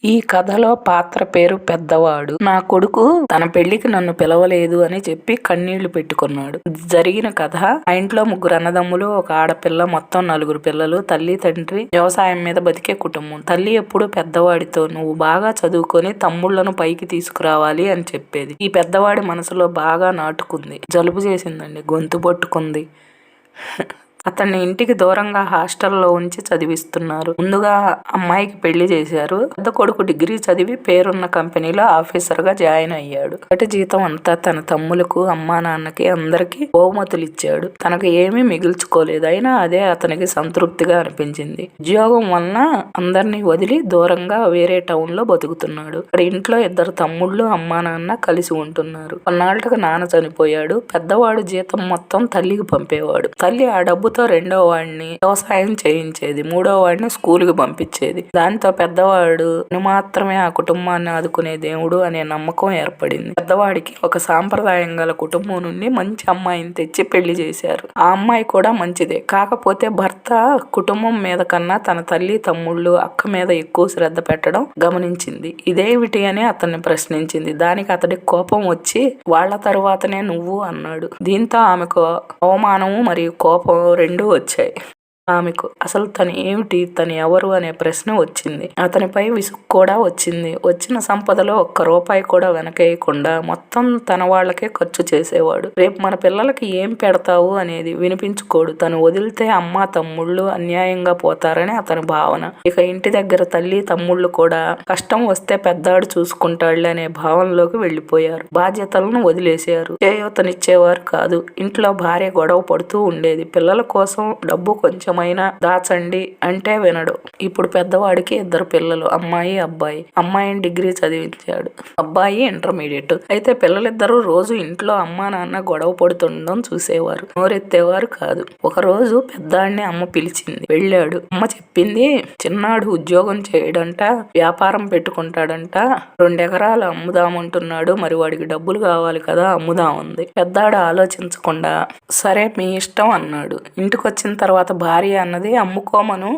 ఈ కథలో పాత్ర పేరు పెద్దవాడు. నా కొడుకు తన పెళ్లికి నన్ను పిలవలేదు అని చెప్పి కన్నీళ్లు పెట్టుకున్నాడు. జరిగిన కథ: ఆ ఇంట్లో 3 అన్నదమ్ములు, ఒక ఆడపిల్ల, మొత్తం 4 పిల్లలు. తల్లి తండ్రి వ్యవసాయం మీద బతికే కుటుంబం. తల్లి ఎప్పుడు పెద్దవాడితో నువ్వు బాగా చదువుకొని తమ్ముళ్లను పైకి తీసుకురావాలి అని చెప్పేది. ఈ పెద్దవాడి మనసులో బాగా నాటుకుంది. జలుబు చేసిందండి, గొంతు పట్టుకుంది. అతన్ని ఇంటికి దూరంగా హాస్టల్లో ఉంచి చదివిస్తున్నారు. ముందుగా అమ్మాయికి పెళ్లి చేశారు. పెద్ద కొడుకు డిగ్రీ చదివి పేరున్న కంపెనీలో ఆఫీసర్ గా జాయిన్ అయ్యాడు. మొదటి జీతం అంతా తన తమ్ములకు, అమ్మా నాన్నకి అందరికి బహుమతులు ఇచ్చాడు. తనకు ఏమీ మిగుల్చుకోలేదు. అయినా అదే అతనికి సంతృప్తిగా అనిపించింది. ఉద్యోగం వలన అందరినీ వదిలి దూరంగా వేరే టౌన్ లో బతుకుతున్నాడు. ఇక్కడ ఇంట్లో 2 తమ్ముళ్ళు, అమ్మా నాన్న కలిసి ఉంటున్నారు. కొన్నాళ్లకు నాన్న చనిపోయాడు. పెద్దవాడు జీతం మొత్తం తల్లికి పంపేవాడు. తల్లి ఆ డబ్బు రెండో వాడిని వ్యవసాయం చేయించేది, 3వ వాడిని స్కూలుకి పంపించేది. దాంతో పెద్దవాడు మాత్రమే ఆ కుటుంబాన్ని ఆదుకునే దేవుడు అనే నమ్మకం ఏర్పడింది. పెద్దవాడికి ఒక సాంప్రదాయం గల కుటుంబం నుండి మంచి అమ్మాయిని తెచ్చి పెళ్లి చేశారు. ఆ అమ్మాయి కూడా మంచిదే. కాకపోతే భర్త కుటుంబం మీద కన్నా తన తల్లి, తమ్ముళ్ళు, అక్క మీద ఎక్కువ శ్రద్ధ పెట్టడం గమనించింది. ఇదేమిటి అని అతన్ని ప్రశ్నించింది. దానికి అతడికి కోపం వచ్చి వాళ్ళ తరువాతనే నువ్వు అన్నాడు. దీంతో ఆమెకు అవమానము మరియు కోపం రెండూ వచ్చాయి. ఆమెకు అసలు తను ఏమిటి, తను ఎవరు అనే ప్రశ్న వచ్చింది. అతనిపై విసుగు కూడా వచ్చింది. వచ్చిన సంపదలో 1 రూపాయి కూడా వెనకేయకుండా మొత్తం తన వాళ్లకే ఖర్చు చేసేవాడు. రేపు మన పిల్లలకి ఏం పెడతావు అనేది వినిపించుకోడు. తను వదిలితే అమ్మ, తమ్ముళ్ళు అన్యాయంగా పోతారని అతని భావన. ఇక ఇంటి దగ్గర తల్లి, తమ్ముళ్ళు కూడా కష్టం వస్తే పెద్దాడు చూసుకుంటాడులే అనే భావనలోకి వెళ్లిపోయారు. బాధ్యతలను వదిలేశారు. చేయూతనిచ్చేవారు కాదు. ఇంట్లో భార్య గొడవ పడుతూ ఉండేది. పిల్లల కోసం డబ్బు కొంచెం దాచండి అంటే వినడు. ఇప్పుడు పెద్దవాడికి 2 పిల్లలు, అమ్మాయి, అబ్బాయి. అమ్మాయిని డిగ్రీ చదివించాడు, అబ్బాయి ఇంటర్మీడియట్. అయితే పిల్లలిద్దరూ రోజు ఇంట్లో అమ్మా నాన్న గొడవ పడుతుండడం చూసేవారు, నోరెత్తేవారు కాదు. ఒక రోజు పెద్దాడిని అమ్మ పిలిచింది. వెళ్ళాడు. అమ్మ చెప్పింది, చిన్నాడు ఉద్యోగం చేయడంట, వ్యాపారం పెట్టుకుంటాడంట, 2 ఎకరాలు అమ్ముదామంటున్నాడు. మరి వాడికి డబ్బులు కావాలి కదా, అమ్ముదామంది. పెద్దాడు ఆలోచించకుండా సరే మీ ఇష్టం అన్నాడు. ఇంటికొచ్చిన తర్వాత భార్య అన్నది, అమ్ముకోమను,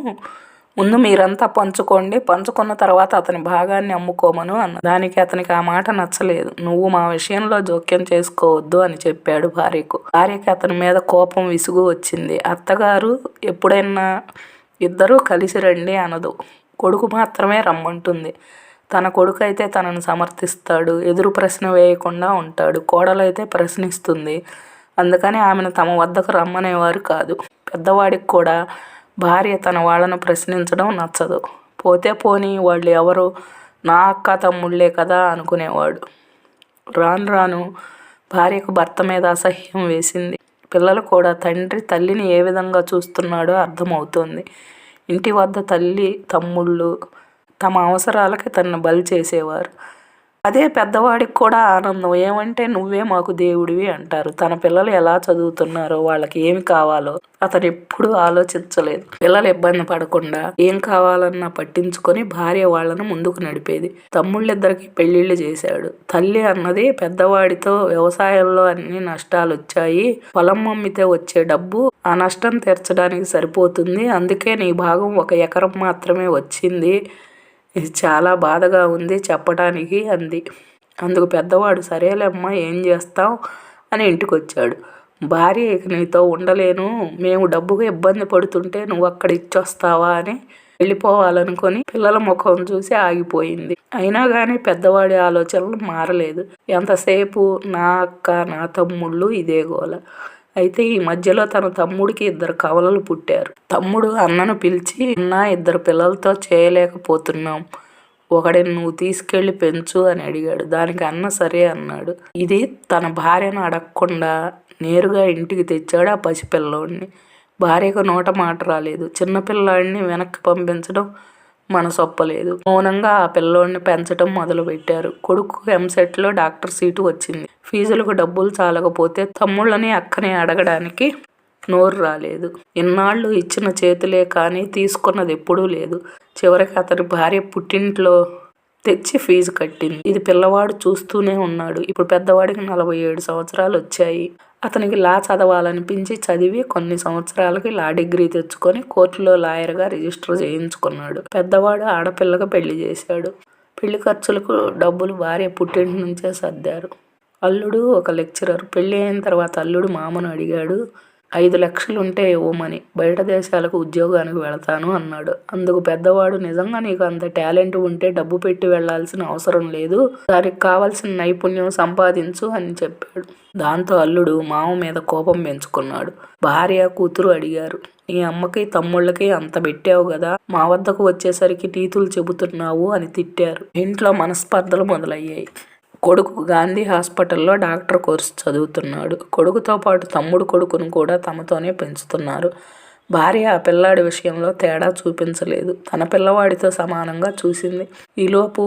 ముందు మీరంతా పంచుకోండి, పంచుకున్న తర్వాత అతని భాగాన్ని అమ్ముకోమను అన్న. దానికి అతనికి ఆ మాట నచ్చలేదు. నువ్వు మా విషయంలో జోక్యం చేసుకోవద్దు అని చెప్పాడు భార్యకు. భార్యకి అతని మీద కోపం, విసుగు వచ్చింది. అత్తగారు ఎప్పుడైనా ఇద్దరూ కలిసి రండి అనదు, కొడుకు మాత్రమే రమ్మంటుంది. తన కొడుకు అయితే తనను సమర్థిస్తాడు, ఎదురు ప్రశ్న వేయకుండా ఉంటాడు. కోడలైతే ప్రశ్నిస్తుంది. అందుకని ఆమెను తమ వద్దకు రమ్మనేవారు కాదు. పెద్దవాడికి కూడా భార్య తన వాళ్ళను ప్రశ్నించడం నచ్చదు. పోతే పోనీ, వాళ్ళు ఎవరు, నా అక్క తమ్ముళ్లే కదా అనుకునేవాడు. రాను రాను భార్యకు భర్త మీద అసహ్యం వేసింది. పిల్లలు కూడా తండ్రి తల్లిని ఏ విధంగా చూస్తున్నాడో అర్థమవుతోంది. ఇంటి వద్ద తల్లి, తమ్ముళ్ళు తమ అవసరాలకి తనను బలి చేసేవారు. అదే పెద్దవాడికి కూడా ఆనందం. ఏమంటే నువ్వే మాకు దేవుడివి అంటారు. తన పిల్లలు ఎలా చదువుతున్నారో, వాళ్ళకి ఏమి కావాలో అతను ఎప్పుడూ ఆలోచించలేదు. పిల్లలు ఇబ్బంది పడకుండా ఏం కావాలన్నా పట్టించుకొని భార్య వాళ్లను ముందుకు నడిపేది. తమ్ముళ్ళిద్దరికి పెళ్లిళ్లు చేశాడు. తల్లి అన్నది, పెద్దవాడితో వ్యవసాయంలో అన్ని నష్టాలు వచ్చాయి, పొలం అమ్మితే వచ్చే డబ్బు ఆ నష్టం తీర్చడానికి సరిపోతుంది, అందుకే నీ భాగం 1 ఎకరం మాత్రమే వచ్చింది, ఇది చాలా బాధగా ఉంది చెప్పడానికి అంది. అందుకు పెద్దవాడు సరేలేమ్మా ఏం చేస్తాం అని ఇంటికి వచ్చాడు. భార్య, ఇక నీతో ఉండలేను, మేము డబ్బుగా ఇబ్బంది పడుతుంటే నువ్వు అక్కడ ఇచ్చొస్తావా అని వెళ్ళిపోవాలనుకొని పిల్లల ముఖం చూసి ఆగిపోయింది. అయినా కానీ పెద్దవాడి ఆలోచనలు మారలేదు. ఎంతసేపు నా అక్క, నా తమ్ముళ్ళు ఇదే గోల. అయితే ఈ మధ్యలో తన తమ్ముడికి 2 కవలలు పుట్టారు. తమ్ముడు అన్నను పిలిచి, అన్న 2 పిల్లలతో చేయలేకపోతున్నాం, ఒకడిని నువ్వు తీసుకెళ్లి పెంచు అని అడిగాడు. దానికి అన్న సరే అన్నాడు. ఇది తన భార్యను అడగకుండా నేరుగా ఇంటికి తెచ్చాడు ఆ పసిపిల్లోడిని. భార్యకు నోట మాట రాలేదు. చిన్నపిల్లాడిని వెనక్కి పంపించడం మనసొప్పలేదు. మౌనంగా ఆ పిల్లోడిని పెంచడం మొదలుపెట్టారు. కొడుకు ఎంసెట్లో డాక్టర్ సీటు వచ్చింది. ఫీజులకు డబ్బులు చాలకపోతే తమ్ముళ్ళని, అక్కని అడగడానికి నోరు రాలేదు. ఇన్నాళ్ళు ఇచ్చిన చేతులే కానీ తీసుకున్నది ఎప్పుడూ లేదు. చివరికి అతని భార్య పుట్టింట్లో తెచ్చి ఫీజు కట్టింది. ఇది పిల్లవాడు చూస్తూనే ఉన్నాడు. ఇప్పుడు పెద్దవాడికి 47 సంవత్సరాలు వచ్చాయి. అతనికి లా చదవాలనిపించి చదివి కొన్ని సంవత్సరాలకి లా డిగ్రీ తెచ్చుకొని కోర్టులో లాయర్గా రిజిస్టర్ చేయించుకున్నాడు. పెద్దవాడు ఆడపిల్లగా పెళ్లి చేశాడు. పెళ్లి ఖర్చులకు డబ్బులు భార్య పుట్టింటి నుంచే సర్దారు. అల్లుడు ఒక లెక్చరర్. పెళ్లి అయిన తర్వాత అల్లుడు మామను అడిగాడు, 5 లక్షలుంటే ఇవ్వమని. బయట దేశాలకు ఉద్యోగానికి వెళతాను అన్నాడు. అందుకు పెద్దవాడు, నిజంగా నీకు అంత టాలెంట్ ఉంటే డబ్బు పెట్టి వెళ్లాల్సిన అవసరం లేదు, దానికి కావాల్సిన నైపుణ్యం సంపాదించు అని చెప్పాడు. దాంతో అల్లుడు మామ మీద కోపం పెంచుకున్నాడు. భార్య కూతురు అడిగారు, నీ అమ్మకి తమ్ముళ్ళకి అంత పెట్టావు కదా, మా వద్దకు వచ్చేసరికి నీతులు చెబుతున్నావు అని తిట్టారు. ఇంట్లో మనస్పర్ధలు మొదలయ్యాయి. కొడుకు గాంధీ హాస్పిటల్లో డాక్టర్ కోర్సు చదువుతున్నాడు. కొడుకుతో పాటు తమ్ముడు కొడుకును కూడా తమతోనే పెంచుతున్నారు. భార్య ఆ పిల్లాడి విషయంలో తేడా చూపించలేదు. తన పిల్లవాడితో సమానంగా చూసింది. ఈలోపు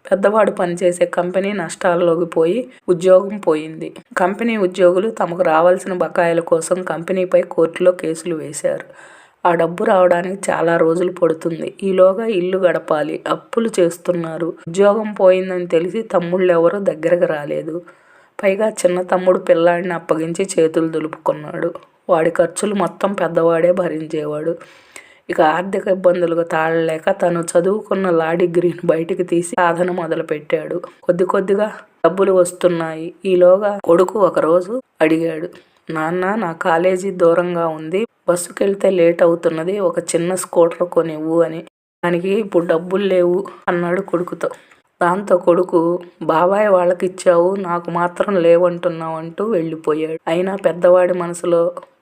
పెద్దవాడు పనిచేసే కంపెనీ నష్టాల్లోకి పోయి ఉద్యోగం పోయింది. కంపెనీ ఉద్యోగులు తమకు రావాల్సిన బకాయిల కోసం కంపెనీపై కోర్టులో కేసులు వేశారు. ఆ డబ్బు రావడానికి చాలా రోజులు పడుతుంది. ఈలోగా ఇల్లు గడపాలి. అప్పులు చేస్తున్నారు. ఉద్యోగం పోయిందని తెలిసి తమ్ముళ్ళెవరూ దగ్గరకు రాలేదు. పైగా చిన్న తమ్ముడు పిల్లాడిని అప్పగించి చేతులు దులుపుకున్నాడు. వాడి ఖర్చులు మొత్తం పెద్దవాడే భరించేవాడు. ఇక ఆర్థిక ఇబ్బందులకు తాళలేక తను చదువుకున్న లా డిగ్రీని బయటికి తీసి సాధన మొదలుపెట్టాడు. కొద్దిగా డబ్బులు వస్తున్నాయి. ఈలోగా కొడుకు ఒకరోజు అడిగాడు, నాన్న, నా కాలేజీ దూరంగా ఉంది, బస్సుకెళ్తే లేట్ అవుతున్నది, ఒక చిన్న స్కూటర్ కొనివ్వు అని. దానికి ఇప్పుడు డబ్బులు లేవు అన్నాడు కొడుకుతో. దాంతో కొడుకు, బాబాయ్ వాళ్ళకిచ్చావు, నాకు మాత్రం లేవంటున్నావు అంటూ వెళ్ళిపోయాడు. అయినా పెద్దవాడి మనసులో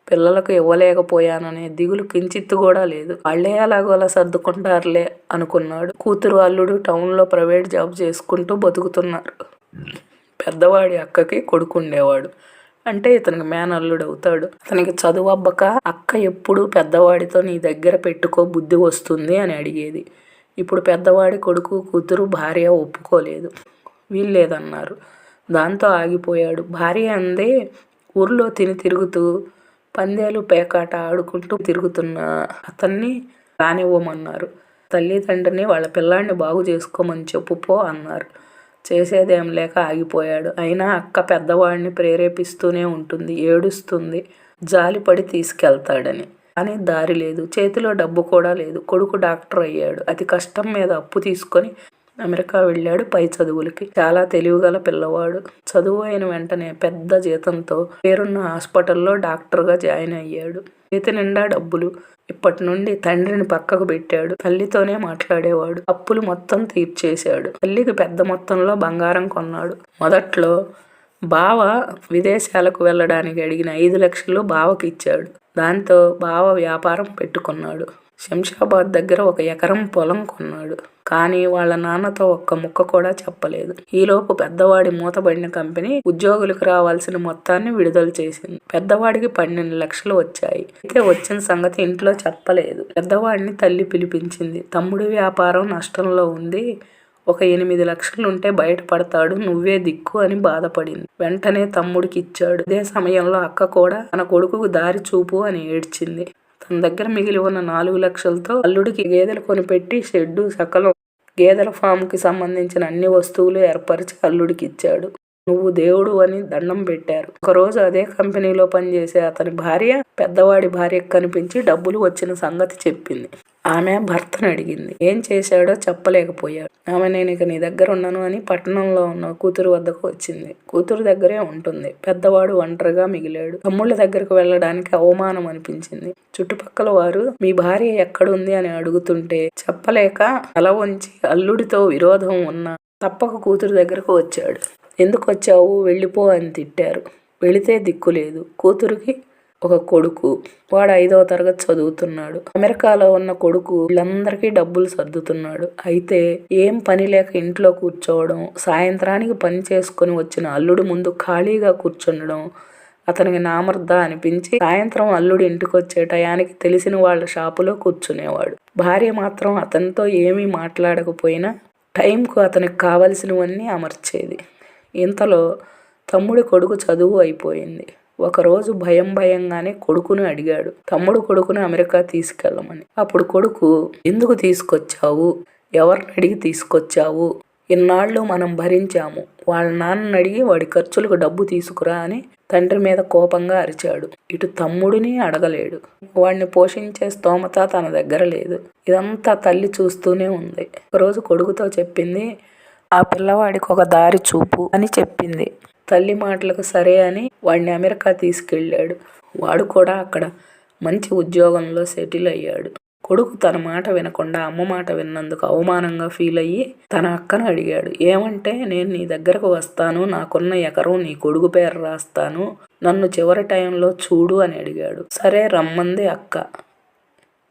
పిల్లలకు ఇవ్వలేకపోయాననే దిగులు కించిత్తు కూడా లేదు. వాళ్ళే అలాగోలా సర్దుకుంటారులే అనుకున్నాడు. కూతురు అల్లుడు టౌన్లో ప్రైవేట్ జాబ్ చేసుకుంటూ బతుకుతున్నారు. పెద్దవాడి అక్కకి కొడుకు ఉండేవాడు. అంటే ఇతనికి మేనల్లుడు అవుతాడు. అతనికి చదువు అబ్బక అక్క ఎప్పుడు పెద్దవాడితో నీ దగ్గర పెట్టుకో, బుద్ధి వస్తుంది అని అడిగేది. ఇప్పుడు పెద్దవాడి కొడుకు కూతురు భార్య ఒప్పుకోలేదు, వీల్లేదన్నారు. దాంతో ఆగిపోయాడు. భార్య అందే, ఊర్లో తిరుగుతూ పందేలు పేకాట ఆడుకుంటూ తిరుగుతున్న అతన్ని రానివ్వమన్నారు. తల్లిదండ్రిని వాళ్ళ పిల్లాడిని బాగు చేసుకోమని చెప్పుపో అన్నారు. చేసేదేం లేక ఆగిపోయాడు. అయినా అక్క పెద్దవాడిని ప్రేరేపిస్తూనే ఉంటుంది, ఏడుస్తుంది, జాలిపడి తీసుకెళ్తాడని. కానీ దారి లేదు. చేతిలో డబ్బు కూడా లేదు. కొడుకు డాక్టర్ అయ్యాడు. అతి కష్టం మీద అప్పు తీసుకొని అమెరికా వెళ్ళాడు పై చదువులకి. చాలా తెలివిగల పిల్లవాడు. చదువు అయిన వెంటనే పెద్ద జీతంతో పేరున్న హాస్పిటల్లో డాక్టర్గా జాయిన్ అయ్యాడు. చేతి నిండా డబ్బులు. ఇప్పటి నుండి తండ్రిని పక్కకు పెట్టాడు. తల్లితోనే మాట్లాడేవాడు. అప్పులు మొత్తం తీర్చేశాడు. తల్లికి పెద్ద మొత్తంలో బంగారం కొన్నాడు. మొదట్లో బావ విదేశాలకు వెళ్ళడానికి అడిగిన 5 లక్షలు బావకి ఇచ్చాడు. దాంతో బావ వ్యాపారం పెట్టుకున్నాడు. శంషాబాద్ దగ్గర 1 ఎకరం పొలం కొన్నాడు. కానీ వాళ్ళ నాన్నతో ఒక్క ముక్క కూడా చెప్పలేదు. ఈలోపు పెద్దవాడి మూతబడిన కంపెనీ ఉద్యోగులకు రావాల్సిన మొత్తాన్ని విడుదల చేసింది. పెద్దవాడికి 12 లక్షలు వచ్చాయి. అయితే వచ్చిన సంగతి ఇంట్లో చెప్పలేదు. పెద్దవాడిని తల్లి పిలిపించింది. తమ్ముడి వ్యాపారం నష్టంలో ఉంది, ఒక 8 లక్షలుంటే బయటపడతాడు, నువ్వే దిక్కు అని బాధపడింది. వెంటనే తమ్ముడికి ఇచ్చాడు. అదే సమయంలో అక్క కూడా తన కొడుకుకు దారి చూపు అని ఏడ్చింది. తన దగ్గర మిగిలి ఉన్న 4 లక్షలతో అల్లుడికి గేదెలు కొనిపెట్టి షెడ్డు, సకలం గేదెల ఫామ్కి సంబంధించిన అన్ని వస్తువులు ఏర్పరిచి అల్లుడికి ఇచ్చాడు. నువ్వు దేవుడు అని దండం పెట్టారు. ఒకరోజు అదే కంపెనీలో పనిచేసే అతని భార్య పెద్దవాడి భార్యకు కనిపించి డబ్బులు వచ్చిన సంగతి చెప్పింది. ఆమె భర్తను అడిగింది. ఏం చేశాడో చెప్పలేకపోయాడు. ఆమె, నేను ఇక నీ దగ్గర ఉన్నాను అని పట్టణంలో ఉన్న కూతురు వద్దకు వచ్చింది. కూతురు దగ్గరే ఉంటుంది. పెద్దవాడు ఒంటరిగా మిగిలాడు. తమ్ముళ్ళ దగ్గరకు వెళ్ళడానికి అవమానం అనిపించింది. చుట్టుపక్కల వారు మీ భార్య ఎక్కడుంది అని అడుగుతుంటే చెప్పలేక తల వంచి అల్లుడితో విరోధం ఉన్నా తప్పక కూతురు దగ్గరకు వచ్చాడు. ఎందుకు వచ్చావు, వెళ్ళిపో అని తిట్టారు. వెళితే దిక్కులేదు. కూతురికి ఒక కొడుకు. వాడు 5వ తరగతి చదువుతున్నాడు. అమెరికాలో ఉన్న కొడుకు వీళ్ళందరికీ డబ్బులు సర్దుతున్నాడు. అయితే ఏం పని లేక ఇంట్లో కూర్చోవడం, సాయంత్రానికి పని చేసుకుని వచ్చిన అల్లుడు ముందు ఖాళీగా కూర్చుండడం అతనికి నామర్ద అనిపించి సాయంత్రం అల్లుడు ఇంటికి వచ్చే టయానికి తెలిసిన వాళ్ళ షాపులో కూర్చునేవాడు. భార్య మాత్రం అతనితో ఏమీ మాట్లాడకపోయినా టైంకు అతనికి కావలసినవన్నీ అమర్చేది. ఇంతలో తమ్ముడి కొడుకు చదువు అయిపోయింది. ఒకరోజు భయంగానే కొడుకుని అడిగాడు, తమ్ముడు కొడుకుని అమెరికా తీసుకెళ్ళమని. అప్పుడు కొడుకు, ఎందుకు తీసుకొచ్చావు, ఎవరిని అడిగి తీసుకొచ్చావు, ఇన్నాళ్ళు మనం భరించాము. వాళ్ళ నాన్నని అడిగి వాడి ఖర్చులకు డబ్బు తీసుకురా అని తండ్రి మీద కోపంగా అరిచాడు. ఇటు తమ్ముడిని అడగలేడు. వాడిని పోషించే స్తోమత తన దగ్గర లేదు. ఇదంతా తల్లి చూస్తూనే ఉంది. ఒకరోజు కొడుకుతో చెప్పింది, ఆ పిల్లవాడికి ఒక దారి చూపు అని చెప్పింది. తల్లి మాటలకు సరే అని వాడిని అమెరికా తీసుకెళ్ళాడు. వాడు కూడా అక్కడ మంచి ఉద్యోగంలో సెటిల్ అయ్యాడు. కొడుకు తన మాట వినకుండా అమ్మ మాట విన్నందుకు అవమానంగా ఫీల్ అయ్యి తన అక్కను అడిగాడు. ఏమంటే, నేను నీ దగ్గరకు వస్తాను, నాకున్న ఎకరం నీ కొడుకు పేరు రాస్తాను, నన్ను చివరి టైంలో చూడు అని అడిగాడు. సరే రమ్మంది అక్క.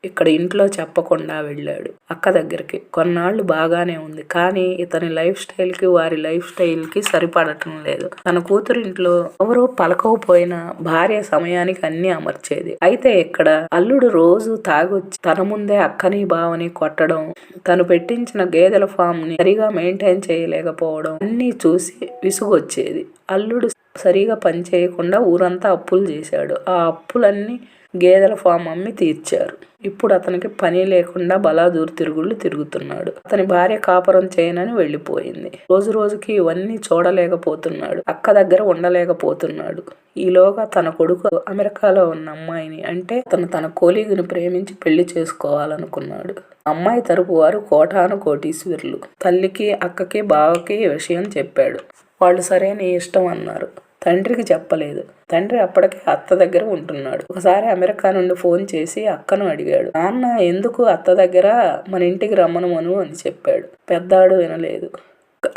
ఇక్కడ ఇంట్లో చెప్పకుండా వెళ్ళాడు అక్క దగ్గరికి. కొన్నాళ్ళు బాగానే ఉంది, కానీ ఇతని లైఫ్ స్టైల్కి వారి లైఫ్ స్టైల్కి సరిపడటం లేదు. తన కూతురింట్లో ఎవరో పలకపోయినా భార్య సమయానికి అన్ని అమర్చేది. అయితే ఇక్కడ అల్లుడు రోజు తాగొచ్చి తన ముందే అక్కని బావని కొట్టడం, తను పెట్టించిన గేదెల ఫామ్ ని సరిగా మెయింటైన్ చేయలేకపోవడం అన్నీ చూసి విసుగొచ్చేది. అల్లుడు సరిగా పని చేయకుండా ఊరంతా అప్పులు చేశాడు. ఆ అప్పులన్నీ గేదెల ఫామ్ అమ్మి తీర్చారు. ఇప్పుడు అతనికి పని లేకుండా బలాదూరు తిరుగుళ్ళు తిరుగుతున్నాడు. అతని భార్య కాపురం చేయనని వెళ్ళిపోయింది. రోజు రోజుకి ఇవన్నీ చూడలేకపోతున్నాడు. అక్క దగ్గర ఉండలేకపోతున్నాడు. ఈలోగా తన కొడుకు అమెరికాలో ఉన్న అమ్మాయిని, అంటే తన కోలీగుని ప్రేమించి పెళ్లి చేసుకోవాలనుకున్నాడు. అమ్మాయి తరపు వారు కోటాను కోటీశ్వరులు. తల్లికి అక్కకి బావకి ఈ విషయం చెప్పాడు. వాళ్ళు సరే నీ ఇష్టం అన్నారు. తండ్రికి చెప్పలేదు. తండ్రి అప్పటికే అత్త దగ్గర ఉంటున్నాడు. ఒకసారి అమెరికా నుండి ఫోన్ చేసి అక్కను అడిగాడు. నాన్న ఎందుకు అత్త దగ్గర మన ఇంటికి రమ్మనమను అని చెప్పాడు. పెద్దాడు వినలేదు.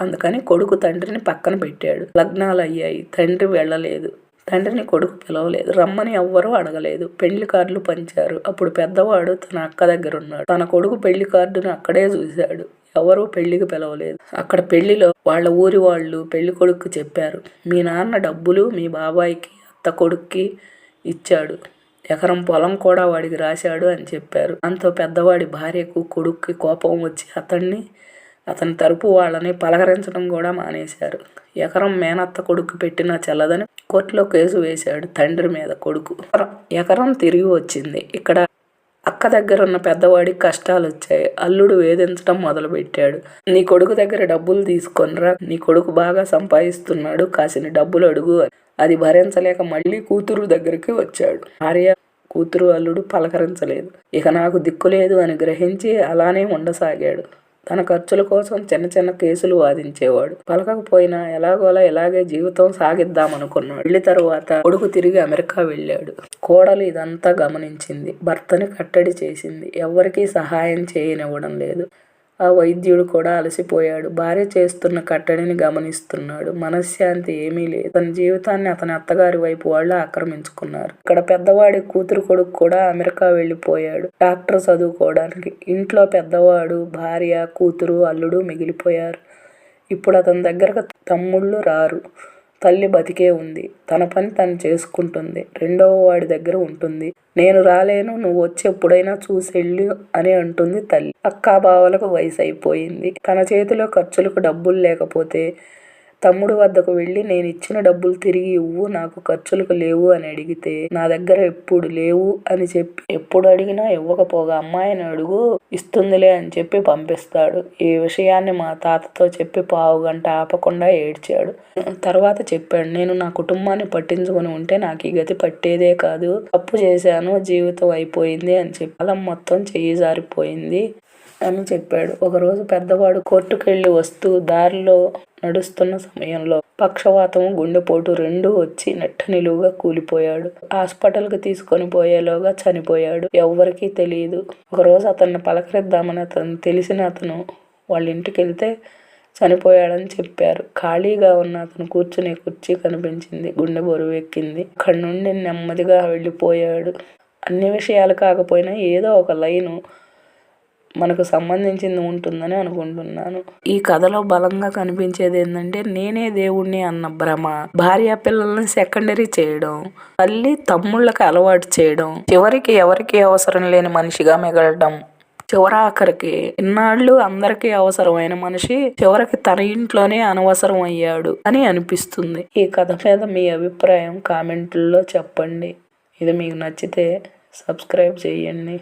అందుకని కొడుకు తండ్రిని పక్కన పెట్టాడు. లగ్నాలు అయ్యాయి. తండ్రి వెళ్ళలేదు. తండ్రిని కొడుకు పిలవలేదు. రమ్మని ఎవ్వరూ అడగలేదు. పెళ్లి కార్డులు పంచారు. అప్పుడు పెద్దవాడు తన అక్క దగ్గర ఉన్నాడు. తన కొడుకు పెళ్లి కార్డును అక్కడే చూశాడు. ఎవరూ పెళ్లికి పిలవలేదు. అక్కడ పెళ్లిలో వాళ్ళ ఊరి వాళ్ళు పెళ్లి కొడుకు చెప్పారు, మీ నాన్న డబ్బులు మీ బాబాయికి అత్త కొడుక్కి ఇచ్చాడు, ఎకరం పొలం కూడా వాడికి రాశాడు అని చెప్పారు. అంతో పెద్దవాడి భార్యకు కొడుక్కి కోపం వచ్చి అతని తరపు వాళ్ళని పలకరించడం కూడా మానేశారు. ఎకరం మేనత్త కొడుకు పెట్టినా చెల్లదని కోర్టులో కేసు వేశాడు తండ్రి మీద కొడుకు. ఎకరం తిరిగి వచ్చింది. ఇక్కడ అక్క దగ్గర ఉన్న పెద్దవాడికి కష్టాలు వచ్చాయి. అల్లుడు వేధించడం మొదలుపెట్టాడు. నీ కొడుకు దగ్గర డబ్బులు తీసుకొనిరా, నీ కొడుకు బాగా సంపాదిస్తున్నాడు, కాసిన డబ్బులు అడుగు. అది భరించలేక మళ్ళీ కూతురు దగ్గరికి వచ్చాడు. భార్య, కూతురు, అల్లుడు పలకరించలేదు. ఇక నాకు దిక్కులేదు అని గ్రహించి అలానే ఉండసాగాడు. తన ఖర్చుల కోసం చిన్న చిన్న కేసులు వాదించేవాడు. పలకకపోయినా ఎలాగోలా ఇలాగే జీవితం సాగిద్దామనుకున్నాడు. పెళ్లి తరువాత కొడుకు తిరిగి అమెరికా వెళ్ళాడు. కోడలు ఇదంతా గమనించింది. భర్తని కట్టడి చేసింది. ఎవ్వరికీ సహాయం చేయనివ్వడం లేదు. ఆ వైద్యుడు కూడా అలసిపోయాడు. భార్య చేస్తున్న కట్టడిని గమనిస్తున్నాడు. మనశ్శాంతి ఏమీ లేదు. తన జీవితాన్ని అతని అత్తగారి వైపు వాళ్ళు ఆక్రమించుకున్నారు. ఇక్కడ పెద్దవాడి కూతురు కొడుకు కూడా అమెరికా వెళ్ళిపోయాడు డాక్టర్ చదువుకోవడానికి. ఇంట్లో పెద్దవాడు, భార్య, కూతురు, అల్లుడు మిగిలిపోయారు. ఇప్పుడు అతని దగ్గరకు తమ్ముళ్ళు రారు. తల్లి బతికే ఉంది. తన పని తను చేసుకుంటుంది. రెండవ వాడి దగ్గర ఉంటుంది. నేను రాలేను, నువ్వు వచ్చి ఎప్పుడైనా చూసెళ్ళు అని అంటుంది తల్లి. అక్కా బావలకు వయసు అయిపోయింది. తన చేతిలో ఖర్చులకు డబ్బులు లేకపోతే తమ్ముడు వద్దకు వెళ్ళి నేను ఇచ్చిన డబ్బులు తిరిగి ఇవ్వు, నాకు ఖర్చులకు లేవు అని అడిగితే నా దగ్గర ఎప్పుడు లేవు అని చెప్పి, ఎప్పుడు అడిగినా ఇవ్వకపోగా అమ్మాయిని అడుగు ఇస్తుందిలే అని చెప్పి పంపిస్తాడు. ఈ విషయాన్ని మా తాతతో చెప్పి పావుగంట ఆపకుండా ఏడ్చాడు. తర్వాత చెప్పాడు, నేను నా కుటుంబాన్ని పట్టించుకొని ఉంటే నాకు ఈ గతి పట్టేదే కాదు, తప్పు చేశాను, జీవితం అయిపోయింది అని చెప్పి కాలం మొత్తం చెయ్యి జారిపోయింది అని చెప్పాడు. ఒకరోజు పెద్దవాడు కోర్టుకెళ్ళి వస్తూ దారిలో నడుస్తున్న సమయంలో పక్షవాతము, గుండెపోటు రెండూ వచ్చి నెట్ట నిలువుగా కూలిపోయాడు. హాస్పిటల్కి తీసుకొని పోయేలోగా చనిపోయాడు. ఎవ్వరికీ తెలియదు. ఒకరోజు అతన్ని పలకరిద్దామని తెలిసిన అతను వాళ్ళ ఇంటికి వెళ్తే చనిపోయాడని చెప్పారు. ఖాళీగా ఉన్న అతను కూర్చునే కుర్చీ కనిపించింది. గుండె బరువెక్కింది. అక్కడి నుండి నెమ్మదిగా వెళ్ళిపోయాడు. అన్ని విషయాలు కాకపోయినా ఏదో ఒక లైను మనకు సంబంధించింది ఉంటుందని అనుకుంటున్నాను. ఈ కథలో బలంగా కనిపించేది ఏంటంటే, నేనే దేవుణ్ణి అన్న భ్రమ, భార్య పిల్లల్ని సెకండరీ చేయడం, తల్లి తమ్ముళ్ళకి అలవాటు చేయడం, చివరికి ఎవరికి అవసరం లేని మనిషిగా మిగలడం, చివరాఖరికి ఇన్నాళ్ళు అందరికీ అవసరమైన మనిషి చివరికి తన ఇంట్లోనే అనవసరం అయ్యాడు అని అనిపిస్తుంది. ఈ కథ మీద మీ అభిప్రాయం కామెంట్లో చెప్పండి. ఇది మీకు నచ్చితే సబ్స్క్రైబ్ చేయండి.